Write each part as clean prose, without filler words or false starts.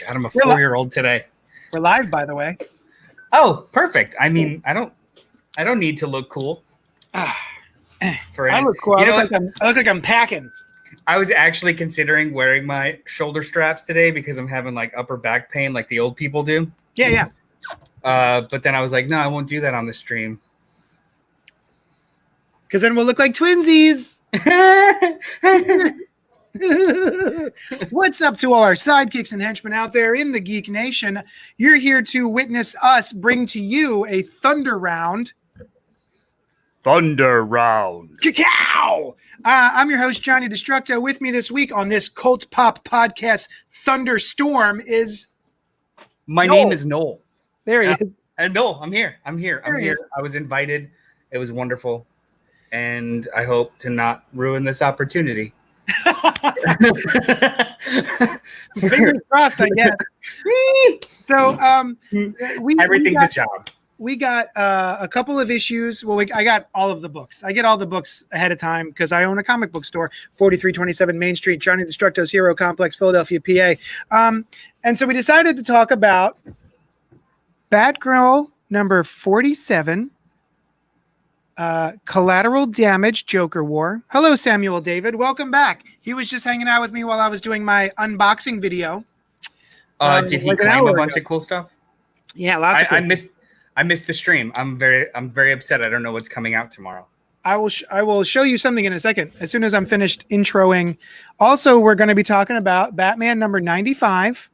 God, I'm a 4-year-old today. We're live, by the way. Oh, perfect. I mean, I don't need to look cool. I look cool. I look like I'm packing. I was actually considering wearing my shoulder straps today because I'm having like upper back pain like the old people do. Yeah. But then I was like, no, I won't do that on the stream. Because then we'll look like twinsies. What's up to all our sidekicks and henchmen out there in the Geek Nation? You're here to witness us bring to you a Thunder Round. Thunder Round. Cacao! I'm your host, Johnny Destructo. With me this week on this Cult Pop podcast, Thunderstorm, is... My name is Noel. There he is. Noel, I'm here. I was invited. It was wonderful. And I hope to not ruin this opportunity. Fingers crossed, I guess. So everything's a job. We got a couple of issues. Well, I got all of the books. I get all the books ahead of time because I own a comic book store, 4327 Main Street, Johnny Destructo's Hero Complex, Philadelphia, PA. And so we decided to talk about Batgirl number 47. Collateral Damage, Joker War. Hello, Samuel David. Welcome back. He was just hanging out with me while I was doing my unboxing video. Did he claim a bunch of cool stuff? Yeah, lots of cool. I missed the stream. I'm very upset. I don't know what's coming out tomorrow. I will show you something in a second as soon as I'm finished introing. Also, we're going to be talking about Batman number 95,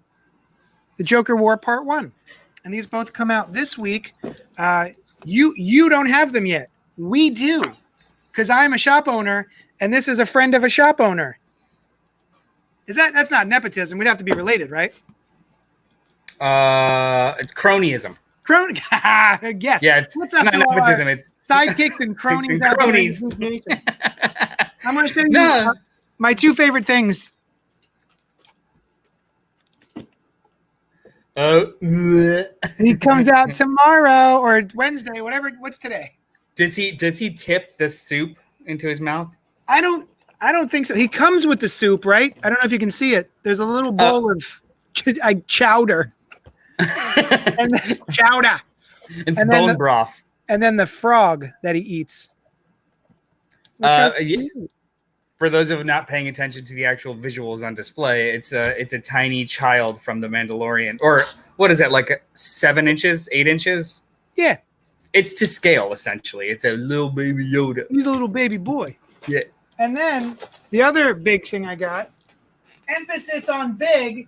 the Joker War Part 1. And these both come out this week. You don't have them yet. We do, because I'm a shop owner, and this is a friend of a shop owner. That's not nepotism? We'd have to be related, right? It's cronyism. Yes. Yeah, it's not nepotism. It's sidekicks and cronies. And cronies. I'm going to show you my two favorite things. He comes out tomorrow or Wednesday, whatever. What's today? Does he tip the soup into his mouth? I don't think so. He comes with the soup, right? I don't know if you can see it. There's a little bowl of chowder. And then, chowder. It's bone broth. And then the frog that he eats. For those of not paying attention to the actual visuals on display, it's a tiny child from The Mandalorian. Or what is that, like 7 inches, 8 inches? Yeah. It's to scale, essentially. It's a little baby Yoda. He's a little baby boy. Yeah. And then the other big thing I got, emphasis on big,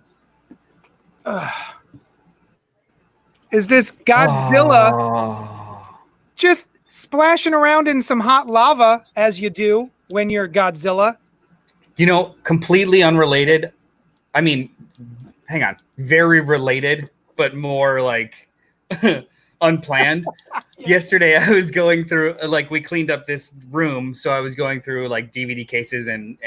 is this Godzilla just splashing around in some hot lava, as you do when you're Godzilla. You know, completely unrelated. I mean, hang on. Very related, but more like unplanned. Yeah. Yesterday, I was going through, we cleaned up this room. So I was going through like DVD cases and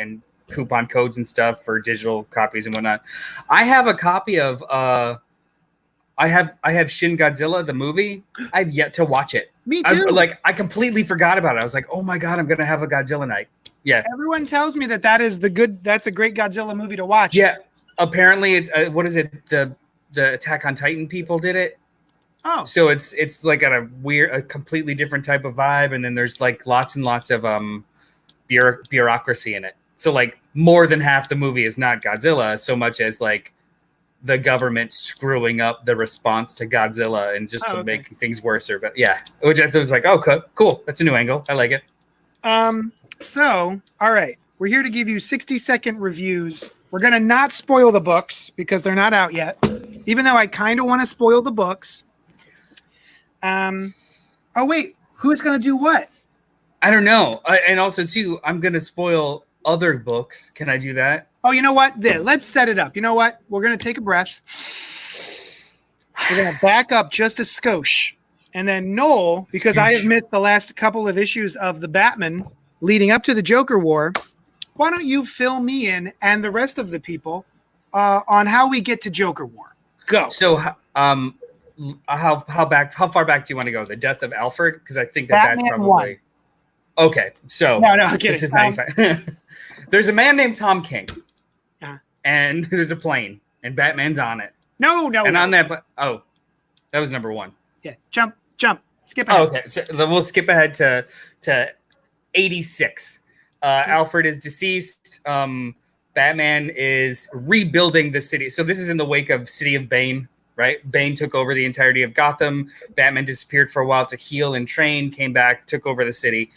coupon codes and stuff for digital copies and whatnot. I have a copy of, I have Shin Godzilla, the movie. I've yet to watch it. Me too. I completely forgot about it. I was like, oh my God, I'm going to have a Godzilla night. Yeah. Everyone tells me that's a great Godzilla movie to watch. Yeah. Apparently it's, what is it? The Attack on Titan people did it. Oh. So it's like a completely different type of vibe. And then there's like lots and lots of bureaucracy in it. So like more than half the movie is not Godzilla so much as like the government screwing up the response to Godzilla and just to make things worse. But yeah, which I was like, oh, cool. That's a new angle. I like it. So, all right. We're here to give you 60-second reviews. We're going to not spoil the books because they're not out yet, even though I kind of want to spoil the books. Oh, wait. Who's going to do what? I don't know. And also, too, I'm going to spoil other books. Can I do that? Oh, you know what? Let's set it up. You know what? We're going to take a breath. We're going to back up just a skosh. And then Noel, because I have missed the last couple of issues of the Batman leading up to the Joker War, why don't you fill me in and the rest of the people on how we get to Joker War? Go. So, how far back do you want to go? The death of Alfred? Because I think that's probably... 1. Okay, so... No, I'm kidding. This is 95. There's a man named Tom King. Yeah. And there's a plane, and Batman's on it. No. And on that, that was number 1. Yeah, jump, skip ahead. Oh, okay, so we'll skip ahead to 86. Alfred is deceased. Batman is rebuilding the city. So this is in the wake of City of Bane, right? Bane took over the entirety of Gotham. Batman disappeared for a while to heal and train, came back, took over the city.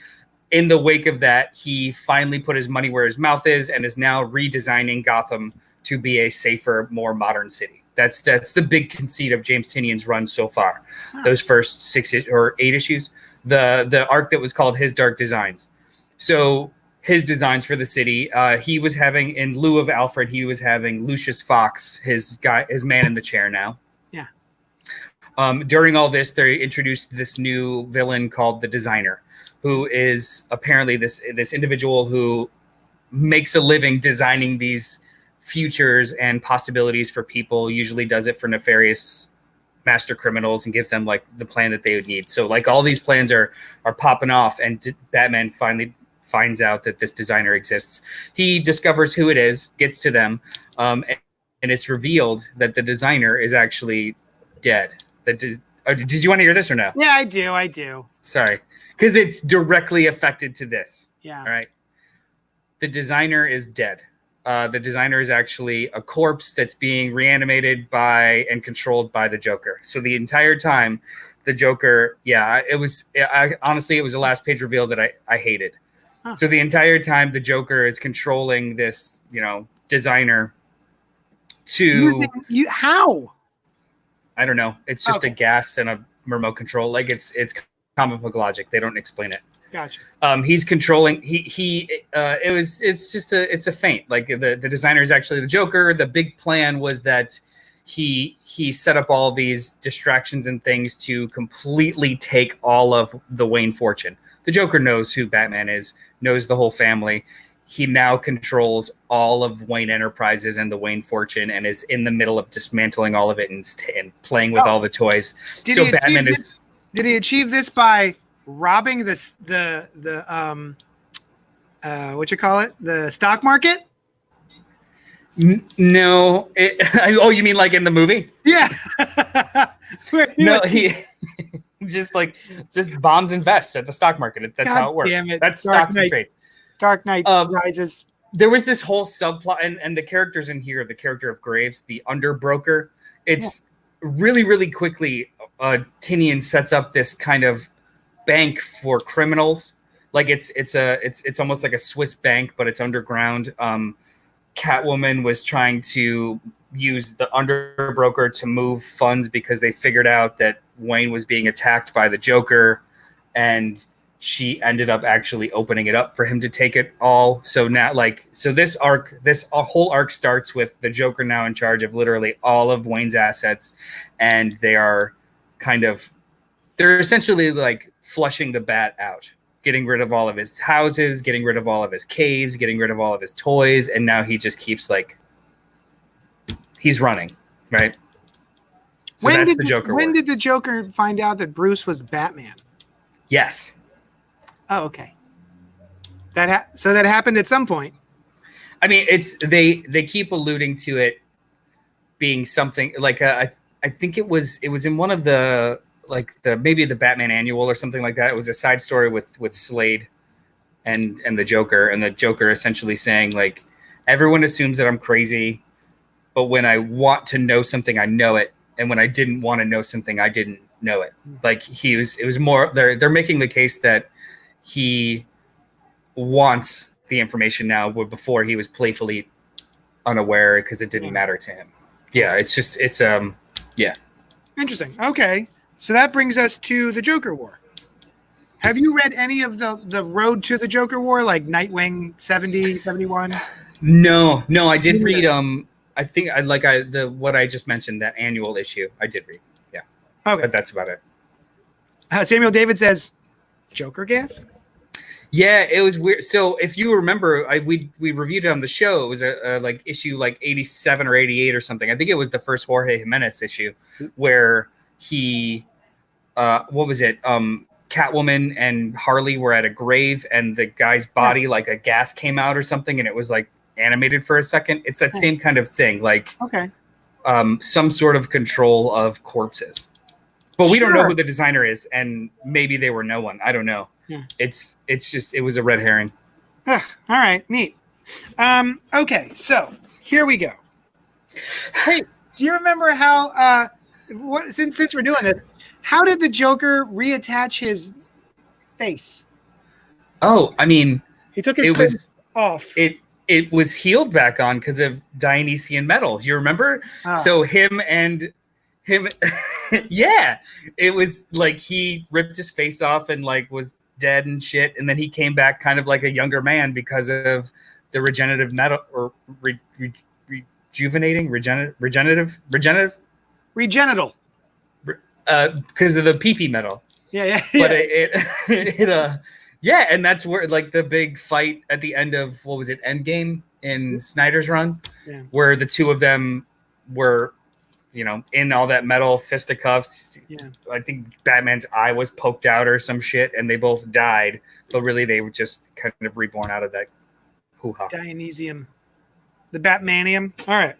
In the wake of that, he finally put his money where his mouth is and is now redesigning Gotham to be a safer, more modern city. That's the big conceit of James Tynion's run so far. Those first 6 or 8 issues, the arc that was called His Dark Designs. So his designs for the city, he was having, in lieu of Alfred, he was having Lucius Fox, his man in the chair now. Yeah. During all this, they introduced this new villain called the Designer, who is apparently this individual who makes a living designing these futures and possibilities for people, usually does it for nefarious master criminals and gives them like the plan that they would need. So like all these plans are popping off, and Batman finally finds out that this designer exists. He discovers who it is, gets to them, and it's revealed that the designer is actually dead. Did you want to hear this or no? Yeah, I do. Sorry, because it's directly affected to this. Yeah. All right. The designer is dead. The designer is actually a corpse that's being reanimated by and controlled by the Joker. So the entire time, the Joker, honestly, it was a last page reveal that I hated. Huh. So the entire time, the Joker is controlling this, designer to how? I don't know. It's just a gas and a remote control. Like it's comic book logic. They don't explain it. Gotcha. He's controlling. It's a feint. Like the designer is actually the Joker. The big plan was that he set up all these distractions and things to completely take all of the Wayne fortune. The Joker knows who Batman is, knows the whole family. He now controls all of Wayne Enterprises and the Wayne fortune, and is in the middle of dismantling all of it and playing with all the toys. So Batman is. Did he achieve this by robbing the the stock market? No. You mean like in the movie? Yeah. No, he just bombs and vests at the stock market. That's how it works. That's stocks and trades. Dark Knight Rises. There was this whole subplot, and the characters in here, the character of Graves, the underbroker. It's really, really quickly. Tynion sets up this kind of bank for criminals. Like it's almost like a Swiss bank, but it's underground. Catwoman was trying to use the underbroker to move funds because they figured out that Wayne was being attacked by the Joker, and she ended up actually opening it up for him to take it all. So now, this whole arc starts with the Joker now in charge of literally all of Wayne's assets, and they're essentially like flushing the Bat out, getting rid of all of his houses, getting rid of all of his caves, getting rid of all of his toys, and now he just keeps he's running, right? So that's the Joker. When did the Joker find out that Bruce was Batman? Yes. Oh, okay. So that happened at some point. I mean, they keep alluding to it being something like I think it was in one of maybe the Batman Annual or something like that. It was a side story with Slade and the Joker, and the Joker essentially saying like, everyone assumes that I'm crazy, but when I want to know something, I know it, and when I didn't want to know something, I didn't know it. Like it was more. They're making the case that he wants the information now, where before he was playfully unaware because it didn't matter to him. Yeah, yeah. Interesting. Okay. So that brings us to the Joker War. Have you read any of the Road to the Joker War, like Nightwing 70, 71? No, I did read I think what I just mentioned, that annual issue, I did read. Yeah. Okay. But that's about it. Samuel David says Joker gas? Yeah, it was weird. So if you remember, we reviewed it on the show. It was a issue 87 or 88 or something. I think it was the first Jorge Jimenez issue where he what was it? Catwoman and Harley were at a grave, and the guy's body, like a gas came out or something, and it was like animated for a second. It's that same kind of thing. Okay. some sort of control of corpses. But we don't know Sure. who the designer is, and maybe they were no one. I don't know. Yeah. It's just it was a red herring. Ugh, all right, neat. Okay, so here we go. Hey, do you remember how since we're doing this, how did the Joker reattach his face? Oh, I mean, He took his it was off. it was healed back on because of Dionysian metal. You remember? Ah. So him, yeah, it was like he ripped his face off and like was dead and shit, and then he came back kind of like a younger man because of the regenerative metal or rejuvenating regenerative Regenital. because of the PP metal. Yeah. But yeah, and that's where like the big fight at the end of what was it, Endgame in Snyder's run, where the two of them were, in all that metal fisticuffs. Yeah. I think Batman's eye was poked out or some shit, and they both died, but really they were just kind of reborn out of that hoo-ha. Dionysium, the Batmanium. All right.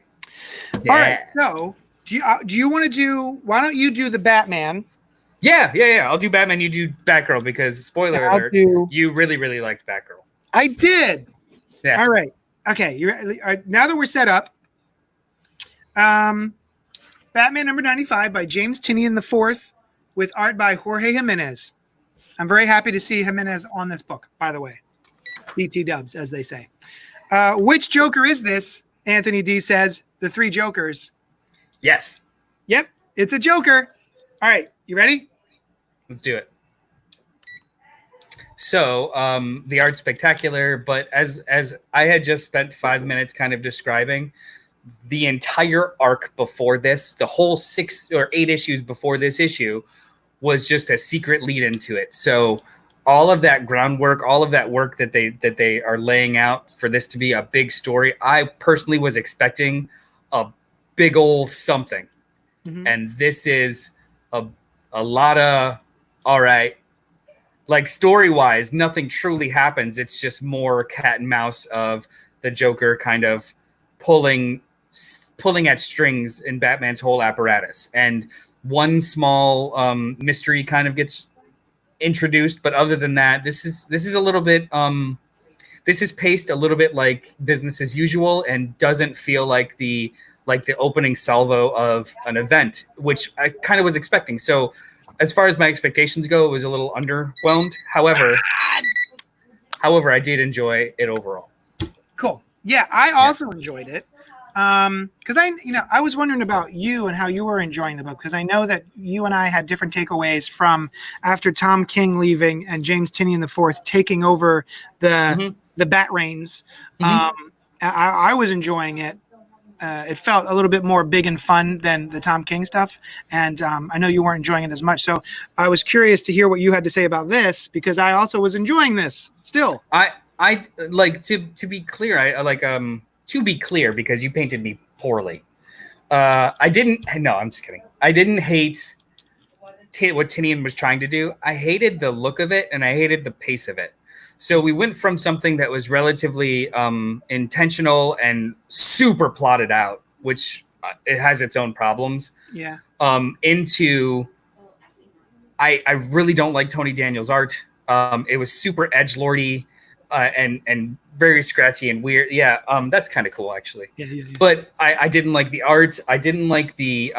Yeah. All right. So do you want to do? Why don't you do the Batman? Yeah. I'll do Batman. You do Batgirl because spoiler alert, you really, really liked Batgirl. I did. Yeah. All right. Okay. Now that we're set up, Batman number 95 by James Tynion IV with art by Jorge Jimenez. I'm very happy to see Jimenez on this book, by the way. BT dubs, as they say. Which Joker is this? Anthony D says, the three Jokers. Yes. Yep, it's a Joker. All right, you ready? Let's do it. So the art's spectacular, but as I had just spent 5 minutes kind of describing, the entire arc before this, the whole 6 or 8 issues before this issue, was just a secret lead into it. So all of that groundwork, all of that work that they are laying out for this to be a big story, I personally was expecting a big old something. Mm-hmm. And this is a lot of, all right, like story-wise, nothing truly happens. It's just more cat and mouse of the Joker kind of pulling at strings in Batman's whole apparatus. And one small mystery kind of gets introduced, but other than that, this is a little bit this is paced a little bit like business as usual and doesn't feel like the opening salvo of an event, which I kind of was expecting. So as far as my expectations go, it was a little underwhelmed. However, I did enjoy it overall. Cool. Yeah, I also enjoyed it. Because I was wondering about you and how you were enjoying the book, because I know that you and I had different takeaways from after Tom King leaving and James Tynion IV taking over the Bat reins. Mm-hmm. I was enjoying it. It felt a little bit more big and fun than the Tom King stuff, and I know you weren't enjoying it as much. So I was curious to hear what you had to say about this, because I also was enjoying this still. I like to be clear. I like to be clear, because you painted me poorly. I didn't. No, I'm just kidding. I didn't hate what Tynion was trying to do. I hated the look of it, and I hated the pace of it. So we went from something that was relatively intentional and super plotted out, which it has its own problems. Yeah. Into I really don't like Tony Daniel's art. It was super edgelordy and very scratchy and weird. Yeah, that's kind of cool actually. Yeah. But I didn't like the art. I didn't like the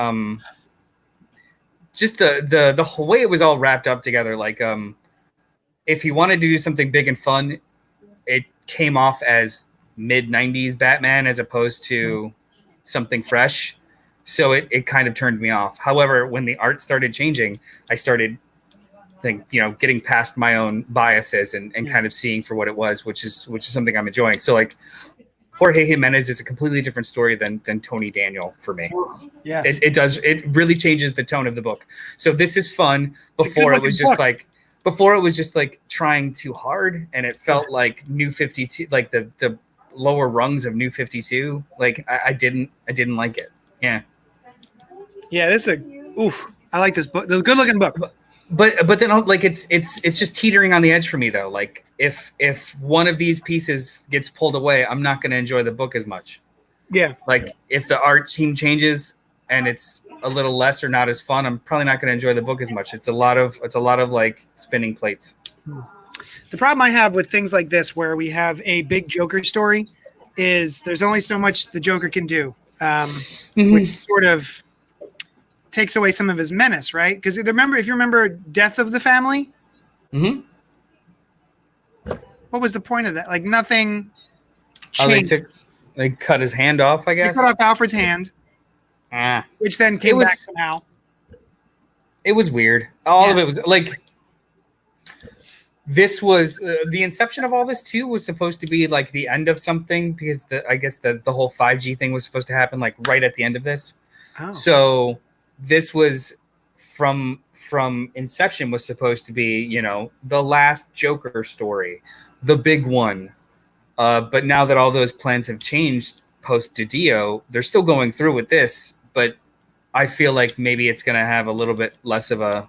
just the whole way it was all wrapped up together. Like if he wanted to do something big and fun, it came off as mid-90s Batman as opposed to something fresh. So it kind of turned me off. However, when the art started changing, I started getting past my own biases and kind of seeing for what it was, which is something I'm enjoying. So like Jorge Jimenez is a completely different story than Tony Daniel for me. Yes. It really changes the tone of the book. So this is fun. Before it was just like trying too hard, and it felt like New 52, like the lower rungs of New 52. Like I didn't like it. Yeah. Yeah, this is I like this book. The good looking book. But then like it's just teetering on the edge for me though. Like if one of these pieces gets pulled away, I'm not going to enjoy the book as much. Yeah. Like if the art team changes and it's a little less or not as fun, I'm probably not going to enjoy the book as much. It's a lot of like spinning plates. The problem I have with things like this, where we have a big Joker story, is there's only so much the Joker can do, which sort of takes away some of his menace, right? Because if you remember Death of the Family, what was the point of that? Like nothing changed. They cut his hand off, I guess. They cut off Alfred's hand, which then came back somehow. It was weird. All of it was like, this was the inception of all this too was supposed to be like the end of something, because I guess the whole 5G thing was supposed to happen like right at the end of this. Oh. So this was from inception was supposed to be, you know, the last Joker story, the big one. But now that all those plans have changed post DiDio, they're still going through with this, but I feel like maybe it's going to have a little bit less of a.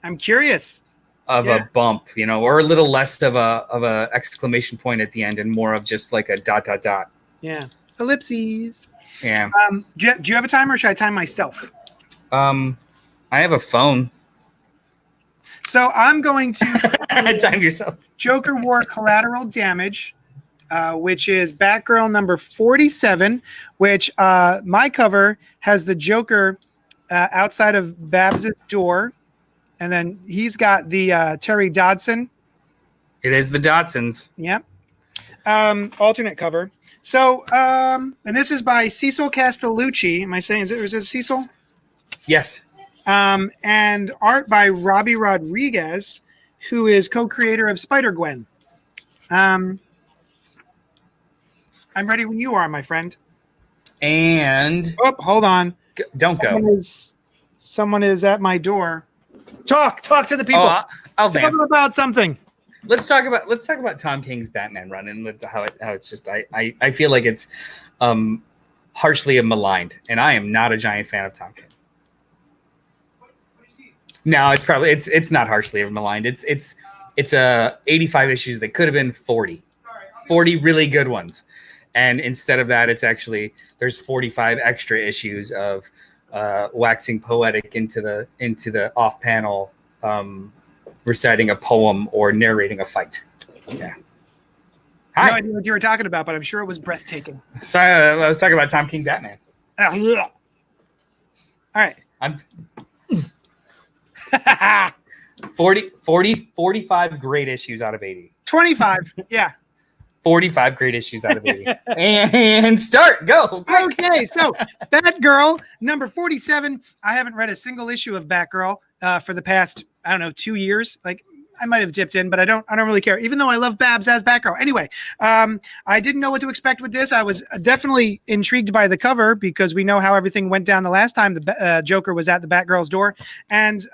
I'm curious. A bump, you know, or a little less of a exclamation point at the end, and more of just like a ... Yeah, ellipses. Yeah. Do you have a timer, or should I time myself? I have a phone. So I'm going to time yourself. Joker War Collateral Damage, which is Batgirl number 47, which my cover has the Joker outside of Babs's door. And then he's got the Terry Dodson. It is the Dodsons. Yep. Alternate cover. So, and this is by Cecil Castellucci. Am I saying, is it Cecil? Yes. And art by Robbie Rodriguez, who is co-creator of Spider-Gwen. I'm ready when you are, my friend. And... Oh, hold on. Don't go. Someone is at my door. Talk to the people. I'll talk about something. Let's talk about Tom King's Batman run and how it's just I feel like it's harshly maligned, and I am not a giant fan of Tom King. No, it's not harshly maligned. It's 85 issues that could have been 40 really good ones, and instead of that, it's actually there's 45 extra issues of waxing poetic into the off panel, reciting a poem or narrating a fight. Yeah. Hi. No idea what you were talking about, but I'm sure it was breathtaking. So I was talking about Tom King Batman. Yeah. All right. I'm 45 great issues out of 80. 25. Yeah. 45 great issues out of 80. And start. Go. Okay, so Batgirl, number 47. I haven't read a single issue of Batgirl for the past, 2 years. Like, I might have dipped in, but I don't really care, even though I love Babs as Batgirl. Anyway, I didn't know what to expect with this. I was definitely intrigued by the cover, because we know how everything went down the last time the Joker was at the Batgirl's door. And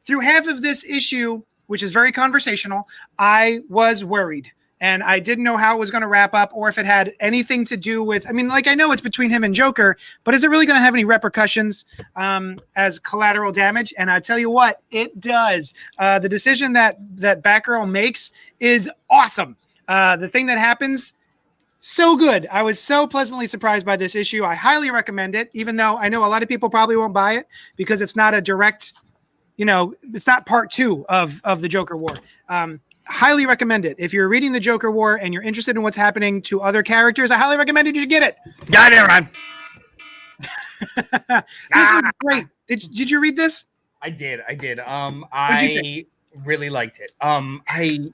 through half of this issue, which is very conversational, I was worried. And I didn't know how it was going to wrap up, or if it had anything to do with, I know it's between him and Joker, but is it really going to have any repercussions as collateral damage? And I tell you what, it does. The decision that Batgirl makes is awesome. The thing that happens, so good. I was so pleasantly surprised by this issue. I highly recommend it, even though I know a lot of people probably won't buy it because it's not a direct, it's not part 2 of the Joker War. Highly recommend it. If you're reading the Joker War and you're interested in what's happening to other characters, I highly recommend you should get it. Got it, man. This was great. Did you read this? I did. I really liked it. I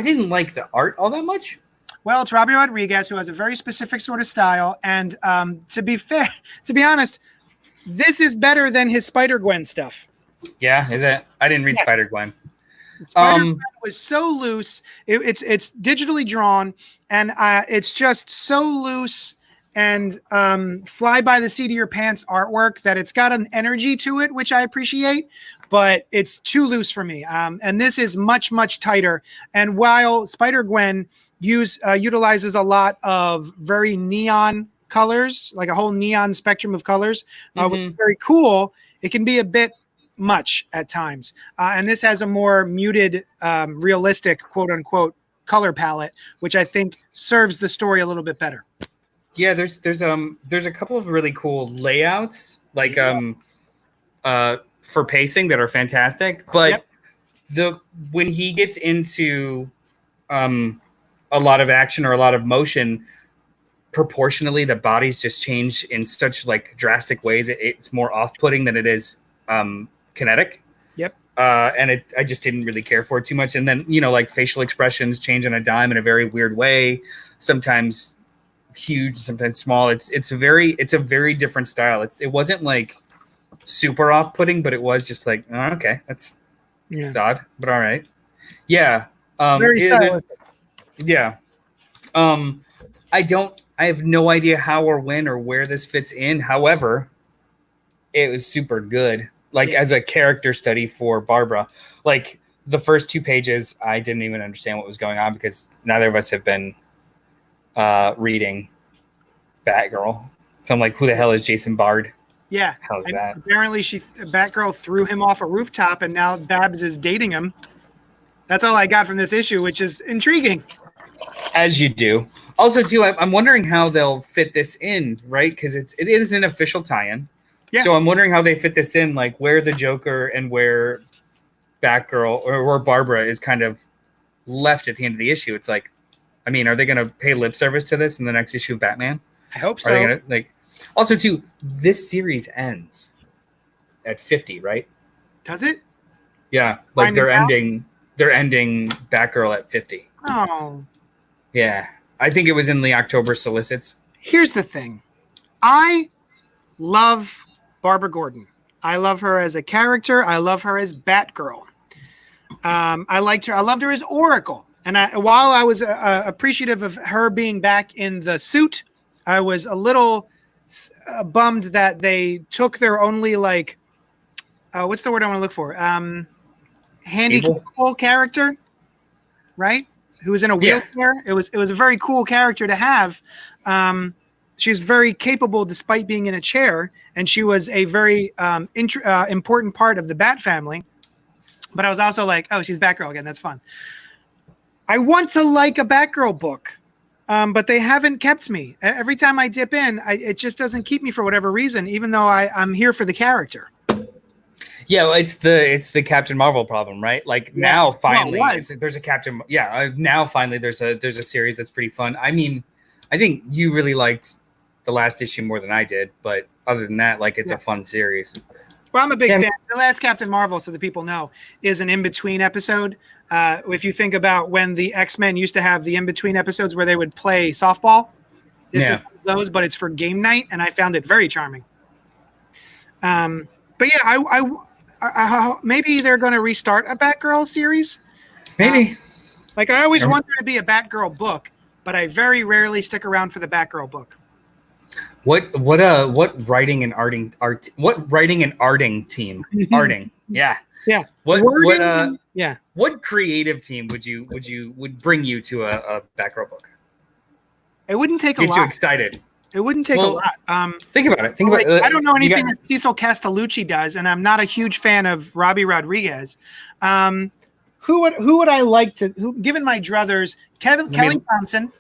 didn't like the art all that much. Well, it's Robbie Rodriguez, who has a very specific sort of style, and to be honest, this is better than his Spider-Gwen stuff. Yeah, is it? I didn't read Spider-Gwen. Spider-Man was so loose. It's digitally drawn, and it's just so loose and fly by the seat of your pants artwork that it's got an energy to it, which I appreciate, but it's too loose for me. And this is much, much tighter. And while Spider-Gwen utilizes a lot of very neon colors, like a whole neon spectrum of colors, which is very cool, it can be a bit much at times. And this has a more muted, realistic, quote unquote, color palette, which I think serves the story a little bit better. Yeah, there's a couple of really cool layouts for pacing that are fantastic, but when he gets into a lot of action or a lot of motion, proportionally the bodies just change in such like drastic ways. It's more off-putting than it is kinetic. Yep. And I just didn't really care for it too much. And then, like facial expressions change on a dime in a very weird way. Sometimes huge, sometimes small. It's a very different style. It wasn't like super off-putting, but it was just like, oh, okay, it's odd, but all right. Yeah. Very stylistic. Yeah. I have no idea how or when or where this fits in. However, it was super good. Like as a character study for Barbara, like the first 2 pages, I didn't even understand what was going on because neither of us have been reading Batgirl. So I'm like, who the hell is Jason Bard? Yeah. How's that? Apparently Batgirl threw him off a rooftop and now Babs is dating him. That's all I got from this issue, which is intriguing. As you do. Also, too, I'm wondering how they'll fit this in, right? Because it is an official tie-in. Yeah. So I'm wondering how they fit this in, like where the Joker and where Batgirl or Barbara is kind of left at the end of the issue. It's like, I mean, are they going to pay lip service to this in the next issue of Batman? I hope so. Are they going to Also, too, this series ends at 50, right? Does it? Yeah, like they're ending Batgirl at 50. Oh. Yeah. I think it was in the October solicits. Here's the thing. I love Barbara Gordon. I love her as a character. I love her as Batgirl. I liked her. I loved her as Oracle. And while I was appreciative of her being back in the suit, I was a little bummed that they took their only what's the word I want to look for? Handicapable character, right? Who was in a wheelchair. Yeah. It was a very cool character to have. She's very capable despite being in a chair, and she was a very important part of the Bat family. But I was also like, oh, she's Batgirl again. That's fun. I want to like a Batgirl book, but they haven't kept me. Every time I dip in, it just doesn't keep me for whatever reason, even though I'm here for the character. Yeah, well, it's the Captain Marvel problem, right? Like now, finally, there's a Captain. Yeah, now finally, there's a series that's pretty fun. I mean, I think you really liked the last issue more than I did, but other than that, like it's a fun series. Well, I'm a big fan. The last Captain Marvel, so the people know, is an in-between episode. If you think about when the X-Men used to have the in-between episodes where they would play softball, this is one of those, but it's for game night, and I found it very charming. But yeah, I maybe they're going to restart a Batgirl series. Maybe. I always want there to be a Batgirl book, but I very rarely stick around for the Batgirl book. What writing and arting team? Arting. Yeah. Yeah. What creative team would bring you to a Batgirl book? It wouldn't take a lot. Get you excited. It wouldn't take a lot. Think about it. I don't know anything that Cecil Castellucci does, and I'm not a huge fan of Robbie Rodriguez. Who would I like to? Given my druthers, Kelly Thompson.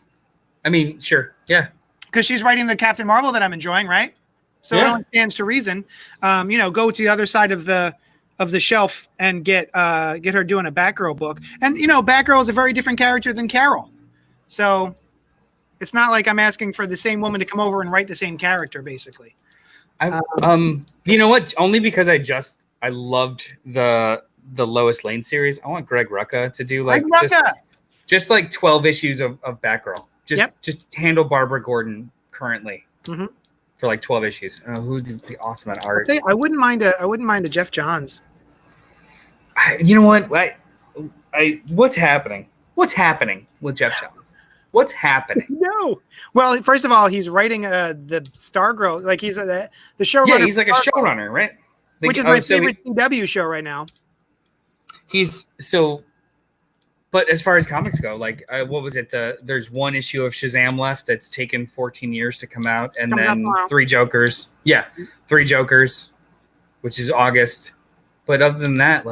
I mean, sure, yeah, because she's writing the Captain Marvel that I'm enjoying, right? So it only stands to reason. Go to the other side of the shelf and get her doing a Batgirl book. And Batgirl is a very different character than Carol, so. It's not like I'm asking for the same woman to come over and write the same character, basically. You know what? Only because I loved the Lois Lane series. I want Greg Rucka to do just 12 issues of Batgirl. Just handle Barbara Gordon currently for 12 issues. Who'd be awesome at art? I wouldn't mind a Jeff Johns. You know what? What's happening? What's happening with Jeff Johns? What's happening? No. Well, first of all, he's writing the Stargirl. He's the showrunner. Yeah, he's like a showrunner, right? Which is my favorite CW show right now. But as far as comics go, what was it? There's one issue of Shazam left that's taken 14 years to come out, and then 3 Jokers. Yeah, 3 Jokers, which is August. But other than that,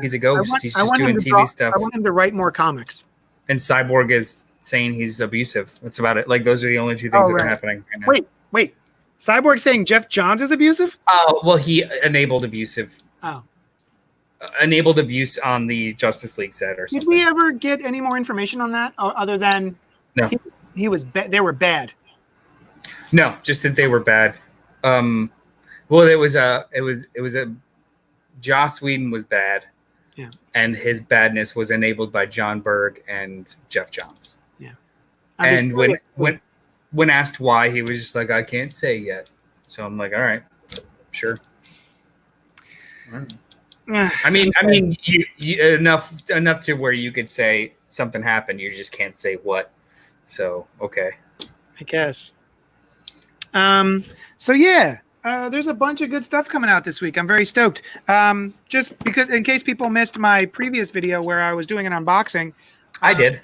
he's a ghost. He's just doing TV stuff. I want him to write more comics. and Cyborg is saying he's abusive. That's about it. Like those are the only two things that are happening right now. Wait. Cyborg saying Jeff Johns is abusive? Well, he enabled abusive. Oh. Enabled abuse on the Justice League set or something. Did we ever get any more information on that, other than no? He was. They were bad. No, just that they were bad. Well, it was a. Joss Whedon was bad. Yeah. And his badness was enabled by John Berg and Jeff Johns. Yeah. And when asked why, he was just like, I can't say yet. So I'm like, all right, sure. All right. I mean, you enough to where you could say something happened. You just can't say what. So okay, I guess. So yeah, there's a bunch of good stuff coming out this week. I'm very stoked. Just because, in case people missed my previous video where I was doing an unboxing, I did.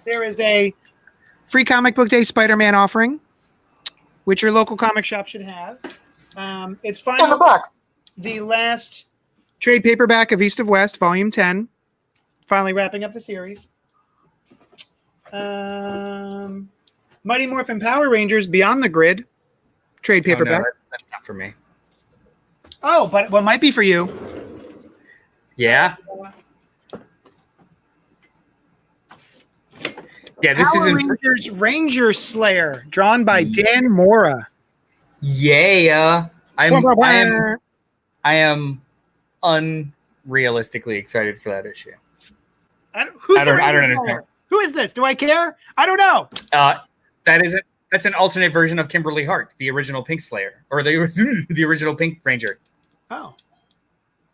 There is a free Comic Book Day Spider-Man offering, which your local comic shop should have. It's finally the last trade paperback of East of West, Volume 10. Finally wrapping up the series. Mighty Morphin Power Rangers Beyond the Grid, trade paperback. Oh, no, that's not for me. Oh, but what might be for you? Yeah. Yeah, this Power isn't Rangers Ranger Slayer, drawn by Dan Mora. Yeah. I am unrealistically excited for that issue. I don't understand. Who is this? Do I care? I don't know. That's an alternate version of Kimberly Hart, the original Pink Slayer, or the original Pink Ranger. Oh,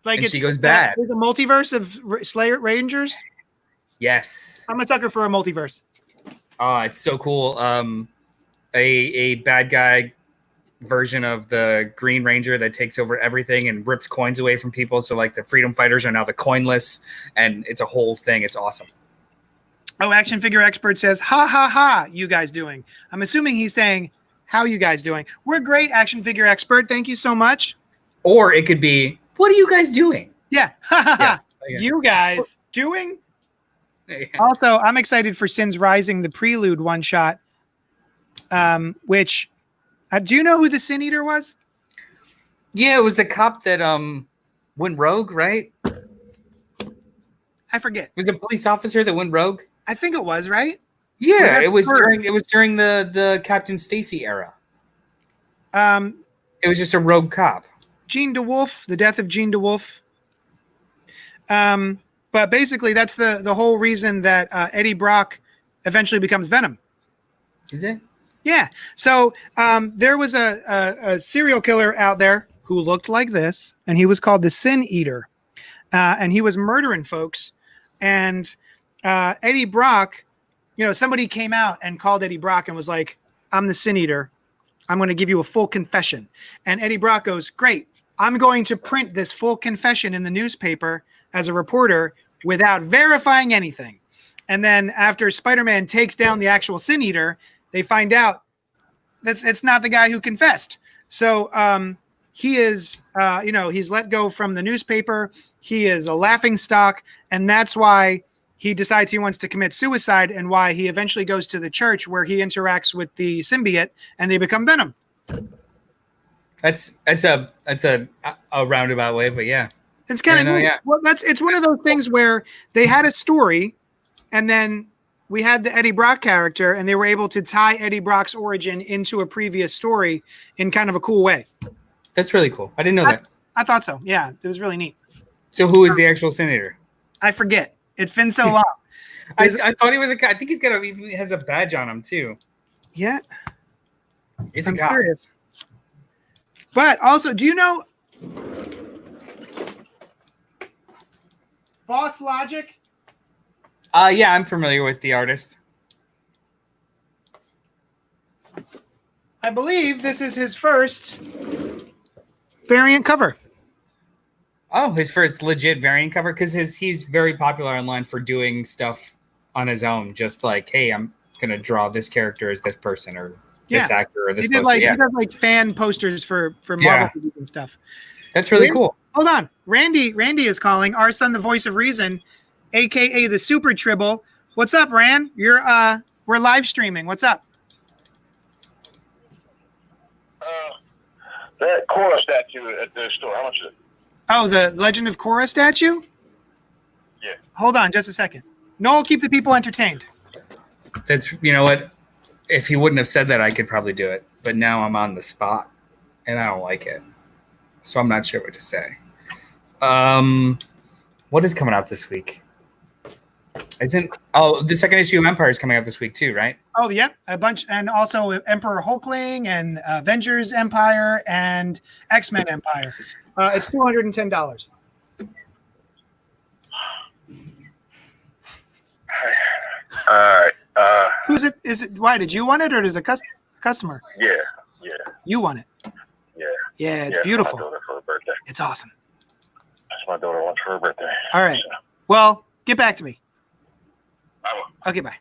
like and she goes bad. There's a multiverse of Slayer Rangers. Yes, I'm a sucker for a multiverse. Oh, it's so cool. A bad guy version of the Green Ranger that takes over everything and rips coins away from people. So like the Freedom Fighters are now the coinless, and it's a whole thing. It's awesome. Oh, Action Figure Expert says, ha, ha, ha, you guys doing? I'm assuming he's saying, how you guys doing? We're great, Action Figure Expert. Thank you so much. Or it could be, what are you guys doing? Yeah. Ha, ha, ha. You guys doing? Yeah. Also, I'm excited for Sins Rising, the Prelude one-shot, which, do you know who the Sin Eater was? Yeah, it was the cop that went rogue, right? I forget. It was a police officer that went rogue? I think it was, right? Yeah, it was during the Captain Stacy era. It was just a rogue cop. Jean DeWolf, the death of Jean DeWolf. But basically, that's the whole reason that Eddie Brock eventually becomes Venom. Is it? Yeah. So there was a serial killer out there who looked like this, and he was called the Sin Eater, and he was murdering folks. And Eddie Brock, somebody came out and called Eddie Brock and was like, "I'm the Sin Eater. I'm going to give you a full confession." And Eddie Brock goes, "Great. I'm going to print this full confession in the newspaper as a reporter without verifying anything." And then after Spider-Man takes down the actual Sin Eater, they find out it's not the guy who confessed. So he is, he's let go from the newspaper. He is a laughingstock. And that's why he decides he wants to commit suicide, and why he eventually goes to the church where he interacts with the symbiote and they become Venom. That's a roundabout way, but yeah. It's kind of yeah. Well, it's one of those things where they had a story, and then we had the Eddie Brock character, and they were able to tie Eddie Brock's origin into a previous story in kind of a cool way. That's really cool. I didn't know that. I thought so. Yeah, it was really neat. So who is the actual senator? I forget. It's been so long. I thought he was a guy. I think he has a badge on him too. Yeah. It's a guy. Curious. But also, do you know Boss Logic? Yeah, I'm familiar with the artist. I believe this is his first variant cover. Oh, his first legit variant cover, because he's very popular online for doing stuff on his own. Just like, hey, I'm gonna draw this character as this person, or this actor, or this. He does like fan posters for Marvel movies and stuff. That's really cool. Hold on, Randy is calling. Our son, the voice of reason, aka the Super Tribble. What's up, Ran? We're live streaming. What's up? That Korra statue at the store, how much is it? Oh, the Legend of Korra statue? Yeah. Hold on just a second. Noel, keep the people entertained. That's, you know what? If he wouldn't have said that, I could probably do it. But now I'm on the spot, and I don't like it. So I'm not sure what to say. What is coming out this week? The second issue of Empire is coming out this week too, right? Oh, yeah, a bunch. And also Emperor Hulkling and Avengers Empire and X-Men Empire. It's $210. All right. Who's it? Is it? Why did you want it, or is it a customer? Yeah. You want it? Yeah. Yeah, it's Yeah, beautiful. my daughter for her birthday. It's awesome. That's my daughter wants for her birthday. All right. So, Well, get back to me. I will. Okay, bye.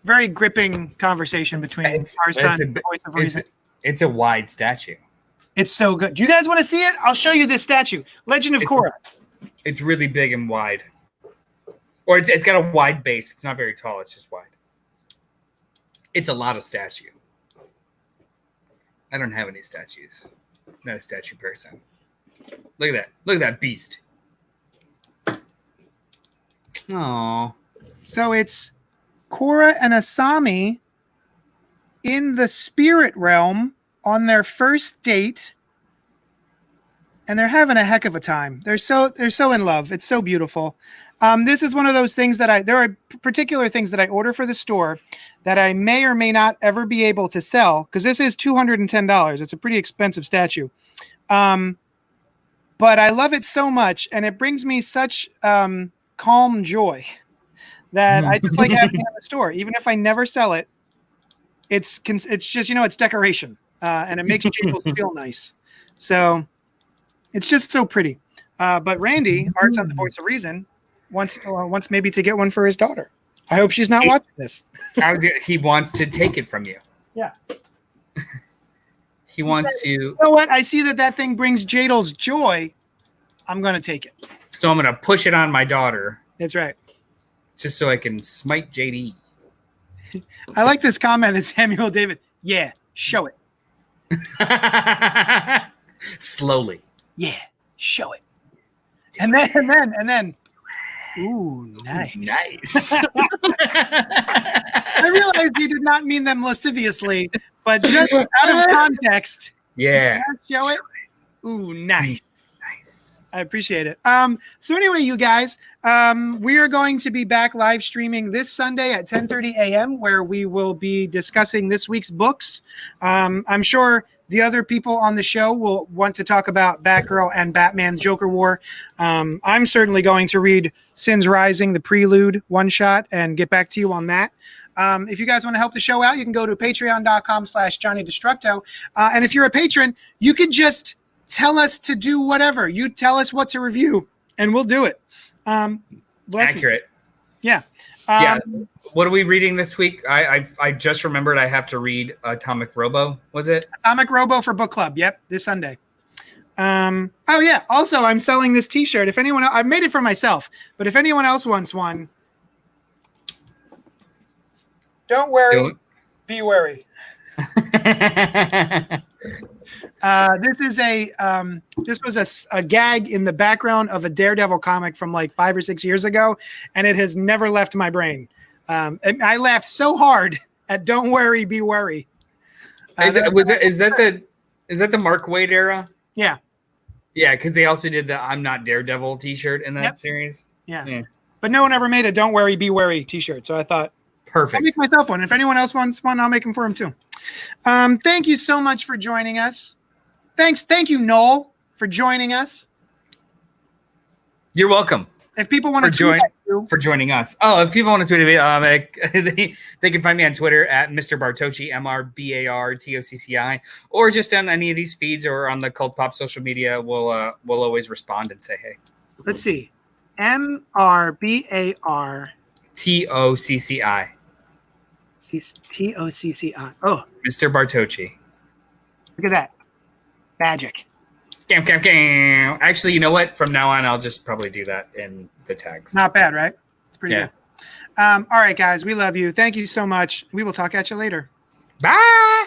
Very gripping conversation between our son and the voice of reason. It's a wide statue. It's so good. Do you guys want to see it? I'll show you this statue. Legend of Korra. It's really big and wide. Or it's got a wide base. It's not very tall. It's just wide. It's a lot of statue. I don't have any statues. I'm not a statue person. Look at that. Look at that beast. Oh. So it's Korra and Asami in the spirit realm on their first date, and they're having a heck of a time. They're so in love. It's so beautiful. This is one of those things that there are particular things that I order for the store that I may or may not ever be able to sell, because this is $210. It's a pretty expensive statue. But I love it so much, and it brings me such calm joy that I just like having it in the store. Even if I never sell it, it's just, it's decoration, and it makes people feel nice. So it's just so pretty. But Randy, Art's on the Voice of Reason, wants maybe to get one for his daughter. I hope she's not watching this. He wants to take it from you. Yeah. He wants to. You know what? I see that thing brings Jadel's joy. I'm going to take it. So I'm going to push it on my daughter. That's right. Just so I can smite JD. I like this comment that Samuel David. Yeah, show it. Slowly. Yeah, show it. And then. Ooh, nice. Nice. I realized he did not mean them lasciviously, but just out of context. Yeah. Show it. Ooh, nice. Nice. I appreciate it. So anyway, you guys, we are going to be back live streaming this Sunday at 10:30 a.m. where we will be discussing this week's books. I'm sure the other people on the show will want to talk about Batgirl and Batman Joker War. I'm certainly going to read Sins Rising, the Prelude one-shot, and get back to you on that. If you guys want to help the show out, you can go to patreon.com/JohnnyDestructo. And if you're a patron, you can just tell us to do whatever. You tell us what to review, and we'll do it. Accurate. Yeah. Yeah. What are we reading this week? I just remembered I have to read Atomic Robo. Was it? Atomic Robo for book club. Yep, this Sunday. Oh yeah. Also, I'm selling this T-shirt. If anyone, I made it for myself, but if anyone else wants one, don't worry, be wary. This was a gag in the background of a Daredevil comic from like 5 or 6 years ago, and it has never left my brain. And I laughed so hard at "Don't worry, be wary." Is that the Mark Waid era? Yeah. Yeah, because they also did the "I'm Not Daredevil" T-shirt in that series. Yeah. But no one ever made a "Don't worry, be wary" T-shirt, so I thought, perfect. I'll make myself one. If anyone else wants one, I'll make them for him too. Thank you so much for joining us. Thank you, Noel, for joining us. You're welcome. If people want to tweet at you, for joining us. Oh, if people want to tweet at me, they can find me on Twitter at Mr. Bartocci, MrBarTocci, or just on any of these feeds or on the Cult Pop social media. We'll always respond and say hey. Let's see, MrBarTocci. TOCCI. Oh, Mr. Bartocci. Look at that. Magic. Actually, you know what? From now on, I'll just probably do that in the tags. Not bad, right? pretty Yeah. good. All right, guys, we love you. Thank you so much. We will talk at you later. Bye.